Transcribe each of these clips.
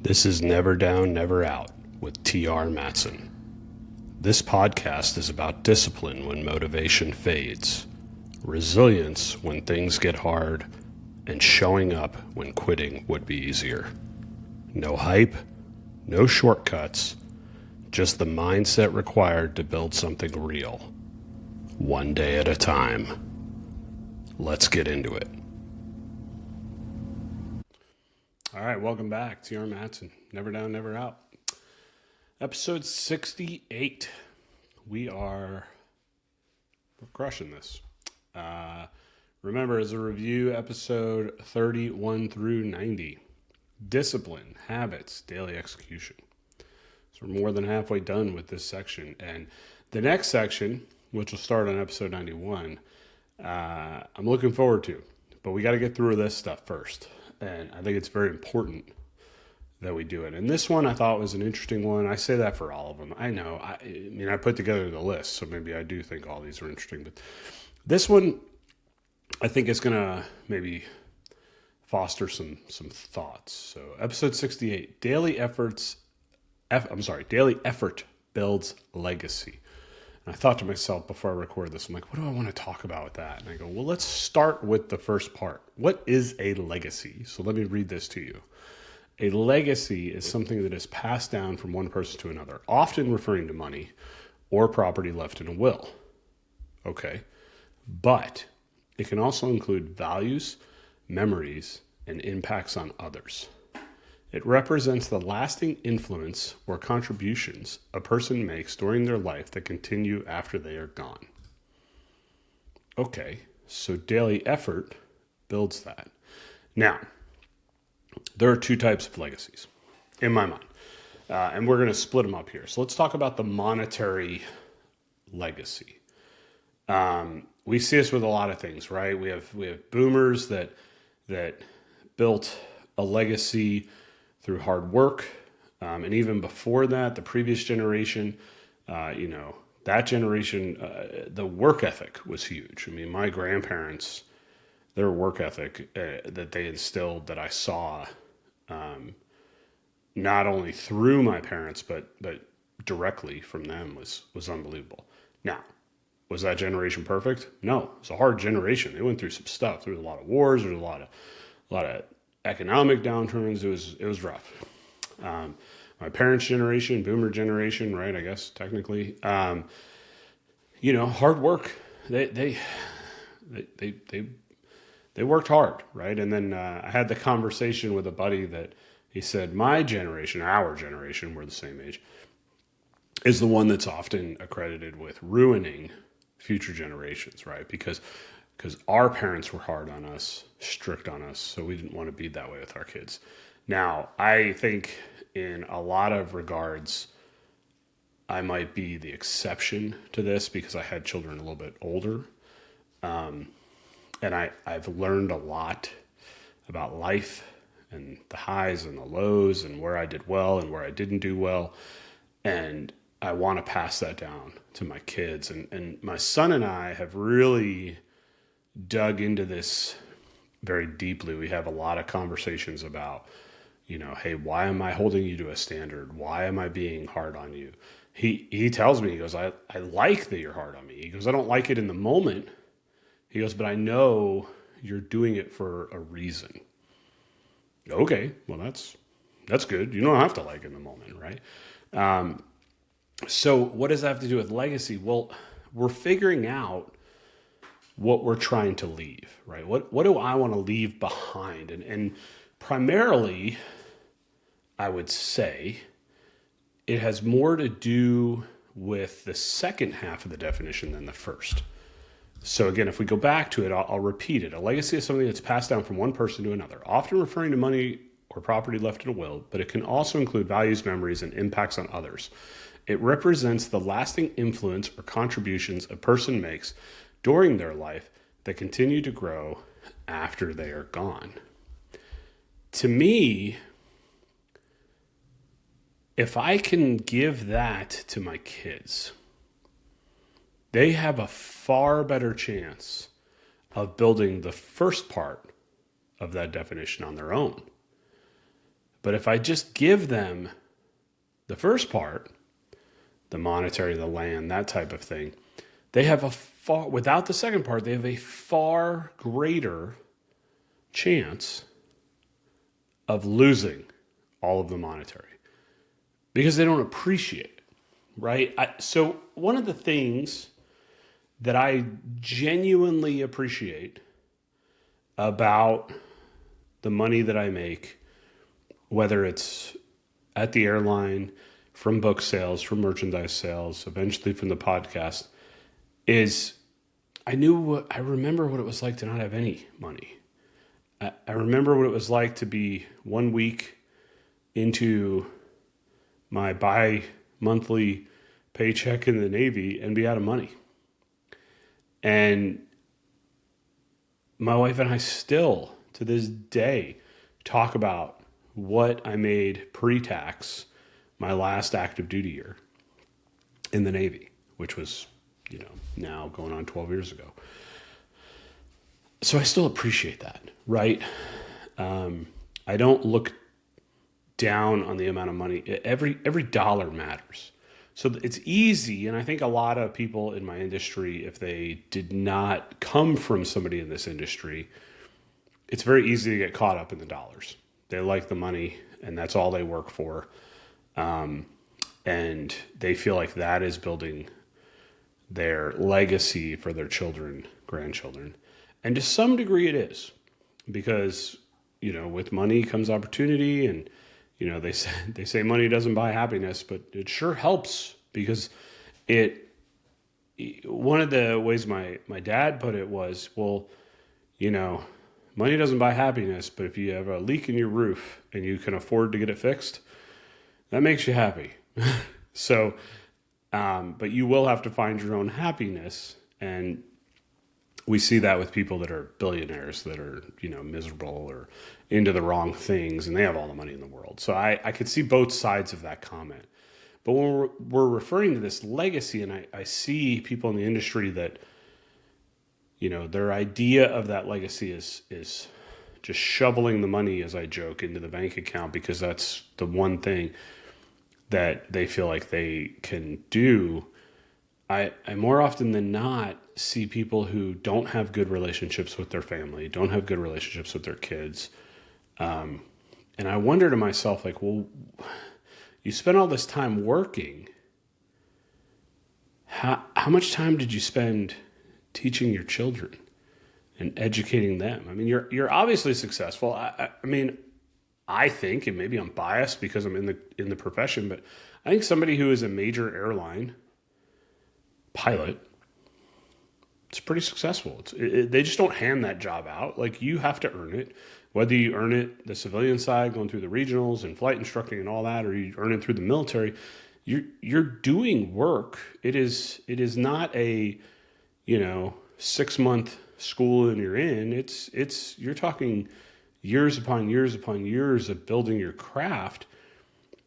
This is Never Down, Never Out with T.R. Matson. This podcast is about discipline when motivation fades, resilience when things get hard, and showing up when quitting would be easier. No hype, no shortcuts, just the mindset required to build something real, one day at a time. Let's get into it. All right, welcome back. T.R. Matson, Never Down, Never Out. Episode 68. We're crushing this. Remember, as a review, episode 31 through 90. Discipline, habits, daily execution. So we're more than halfway done with this section. And the next section, which will start on episode 91, I'm looking forward to. But we got to get through this stuff first. And I think it's very important that we do it. And this one I thought was an interesting one. I say that for all of them. I know. I mean, I put together the list, so maybe I do think all these are interesting. But this one, I think is going to maybe foster some thoughts. So episode 68, daily effort builds legacy. And I thought to myself before I recorded this, I'm like, what do I want to talk about with that? And I go, well, let's start with the first part. What is a legacy? So let me read this to you. A legacy is something that is passed down from one person to another, often referring to money or property left in a will. Okay. But it can also include values, memories, and impacts on others. It represents the lasting influence or contributions a person makes during their life that continue after they are gone. Okay, so daily effort builds that. Now, there are two types of legacies in my mind, and we're going to split them up here. So let's talk about the monetary legacy. We see this with a lot of things, right? We have boomers that built a legacy through hard work, and even before that, the previous generation, that generation, the work ethic was huge. I mean, my grandparents, their work ethic that they instilled, that I saw, not only through my parents but directly from them, was unbelievable. Now, was that generation perfect? No, it was a hard generation. They went through some stuff. There was a lot of wars. There was a lot of economic downturns. It was rough. My parents' generation, boomer generation, right? I guess technically, hard work. They worked hard, right? And then I had the conversation with a buddy that he said, my generation, our generation, we're the same age, is the one that's often accredited with ruining future generations, right? Because our parents were hard on us, strict on us, so we didn't want to be that way with our kids. Now, I think in a lot of regards, I might be the exception to this because I had children a little bit older. And I've learned a lot about life and the highs and the lows and where I did well and where I didn't do well. And I want to pass that down to my kids. And my son and I have really dug into this very deeply. We have a lot of conversations about, hey, why am I holding you to a standard? Why am I being hard on you? He tells me, he goes, I like that you're hard on me. He goes, I don't like it in the moment. He goes, but I know you're doing it for a reason. Okay, well, that's good. You don't have to like it in the moment, right? So what does that have to do with legacy? Well, we're figuring out what we're trying to leave, right? What do I want to leave behind? And primarily, I would say it has more to do with the second half of the definition than the first. So again, if we go back to it, I'll repeat it. A legacy is something that's passed down from one person to another, often referring to money or property left in a will, but it can also include values, memories, and impacts on others. It represents the lasting influence or contributions a person makes during their life that continue to grow after they are gone. To me, if I can give that to my kids, they have a far better chance of building the first part of that definition on their own. But if I just give them the first part, the monetary, the land, that type of thing, they have without the second part, they have a far greater chance of losing all of the monetary because they don't appreciate it, right? So one of the things that I genuinely appreciate about the money that I make, whether it's at the airline, from book sales, from merchandise sales, eventually from the podcast, is I remember what it was like to not have any money. I remember what it was like to be 1 week into my bi-monthly paycheck in the Navy and be out of money. And my wife and I still, to this day, talk about what I made pre-tax my last active duty year in the Navy, which was, now going on 12 years ago. So I still appreciate that, right? I don't look down on the amount of money. Every dollar matters. So it's easy, and I think a lot of people in my industry, if they did not come from somebody in this industry, it's very easy to get caught up in the dollars. They like the money, and that's all they work for. And they feel like that is building their legacy for their children, grandchildren. And to some degree it is, because, with money comes opportunity, and, they say money doesn't buy happiness, but it sure helps, because one of the ways my dad put it was, well, money doesn't buy happiness, but if you have a leak in your roof and you can afford to get it fixed, that makes you happy. So, but you will have to find your own happiness. And we see that with people that are billionaires that are, miserable or into the wrong things, and they have all the money in the world. So I could see both sides of that comment. But when we're referring to this legacy, and I see people in the industry that, their idea of that legacy is just shoveling the money, as I joke, into the bank account, because that's the one thing that they feel like they can do. I more often than not see people who don't have good relationships with their family, don't have good relationships with their kids. And I wonder to myself, like, well, you spent all this time working. How much time did you spend teaching your children and educating them? I mean, you're obviously successful. I think, and maybe I'm biased because I'm in the profession, but I think somebody who is a major airline pilot, it's pretty successful. They just don't hand that job out. Like, you have to earn it, whether you earn it the civilian side, going through the regionals and flight instructing and all that, or you earn it through the military. You're doing work. It is not a 6-month school and you're in. You're talking years upon years upon years of building your craft.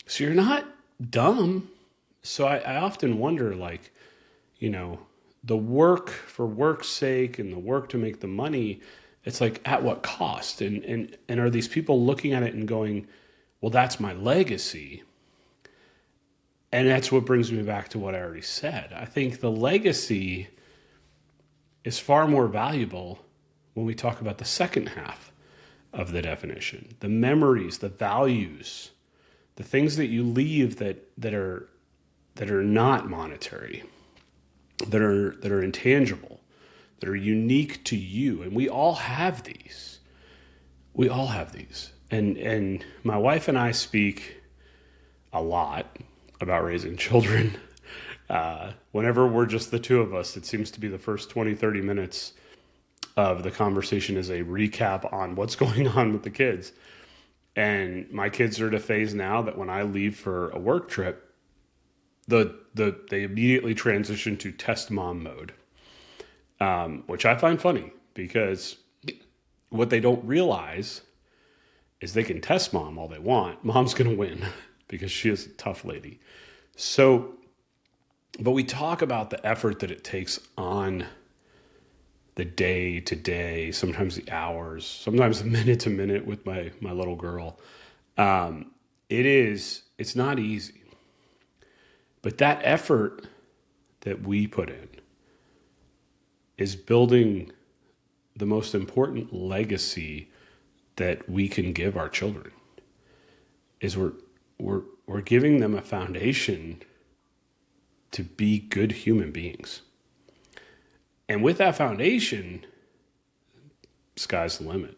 So you're not dumb. So I often wonder, like, the work for work's sake and the work to make the money, it's like, at what cost? And are these people looking at it and going, well, that's my legacy? And that's what brings me back to what I already said. I think the legacy is far more valuable when we talk about the second half of the definition. The memories, the values, the things that you leave that are not monetary, that are intangible, that are unique to you. And we all have these. We all have these. And my wife and I speak a lot about raising children. Whenever we're just the two of us, it seems to be the first 20, 30 minutes of the conversation is a recap on what's going on with the kids. And my kids are at a phase now that when I leave for a work trip, they immediately transition to test mom mode, which I find funny, because what they don't realize is they can test mom all they want. Mom's going to win because she is a tough lady. So, but we talk about the effort that it takes on the day to day, sometimes the hours, sometimes the minute to minute with my little girl. It's not easy. But that effort that we put in is building the most important legacy that we can give our children. Is we're giving them a foundation to be good human beings. And with that foundation, sky's the limit.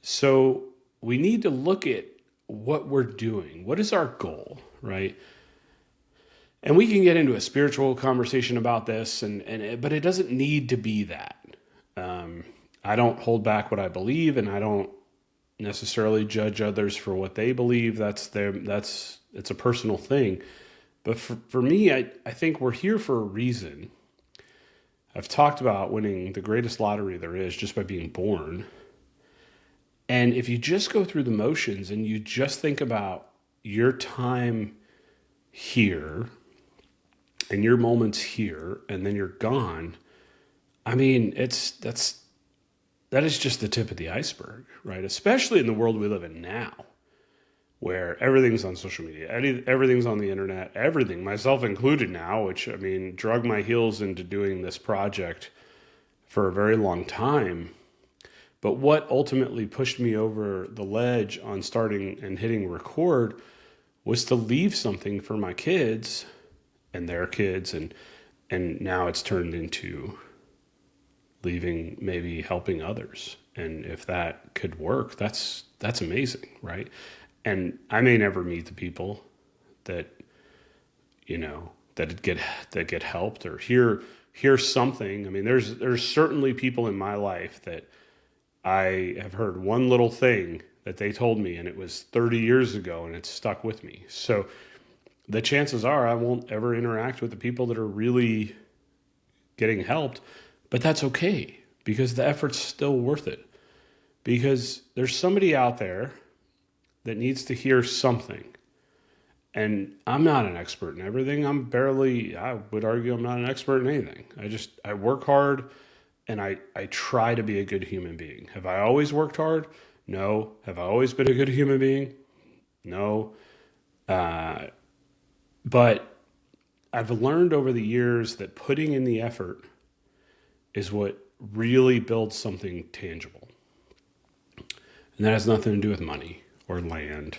So we need to look at what we're doing. What is our goal, right? And we can get into a spiritual conversation about this, but it doesn't need to be that. I don't hold back what I believe, and I don't necessarily judge others for what they believe. It's a personal thing. But for me, I think we're here for a reason. I've talked about winning the greatest lottery there is just by being born. And if you just go through the motions and you just think about your time here and your moments here, and then you're gone, I mean, that is just the tip of the iceberg, right? Especially in the world we live in now, where everything's on social media, everything's on the internet, everything, myself included now, which, I mean, drug my heels into doing this project for a very long time. But what ultimately pushed me over the ledge on starting and hitting record was to leave something for my kids and their kids. And now it's turned into leaving, maybe helping others. And if that could work, that's amazing, right? And I may never meet the people that, that get helped or hear something. I mean, there's certainly people in my life that I have heard one little thing that they told me, and it was 30 years ago, and it's stuck with me. So the chances are I won't ever interact with the people that are really getting helped, but that's okay, because the effort's still worth it. Because there's somebody out there that needs to hear something. And I'm not an expert in everything. I would argue I'm not an expert in anything. I work hard, and I try to be a good human being. Have I always worked hard? No. Have I always been a good human being? No. But I've learned over the years that putting in the effort is what really builds something tangible. And that has nothing to do with money or land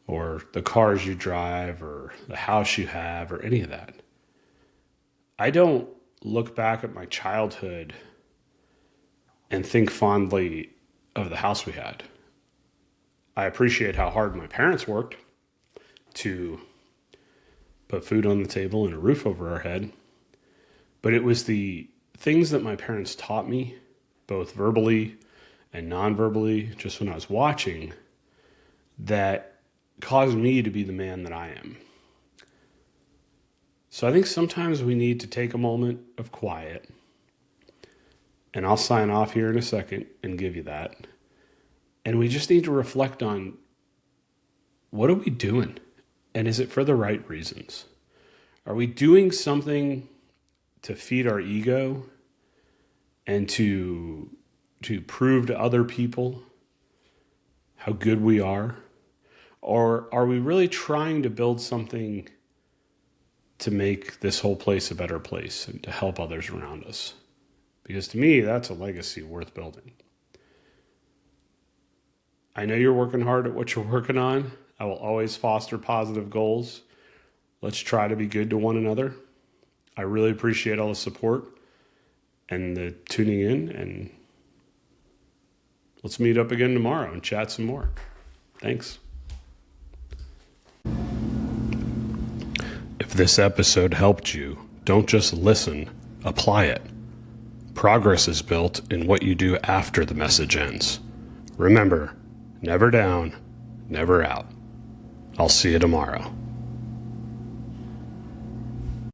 or the cars you drive or the house you have or any of that. I don't look back at my childhood and think fondly of the house we had. I appreciate how hard my parents worked to put food on the table and a roof over our head. But it was the things that my parents taught me, both verbally and non-verbally, just when I was watching, that caused me to be the man that I am. So I think sometimes we need to take a moment of quiet, and I'll sign off here in a second and give you that. And we just need to reflect on, what are we doing? And is it for the right reasons? Are we doing something to feed our ego and to prove to other people how good we are? Or are we really trying to build something to make this whole place a better place and to help others around us? Because to me, that's a legacy worth building. I know you're working hard at what you're working on. I will always foster positive goals. Let's try to be good to one another. I really appreciate all the support and the tuning in, and let's meet up again tomorrow and chat some more. Thanks. If this episode helped you, don't just listen, apply it. Progress is built in what you do after the message ends. Remember, never down, never out. I'll see you tomorrow.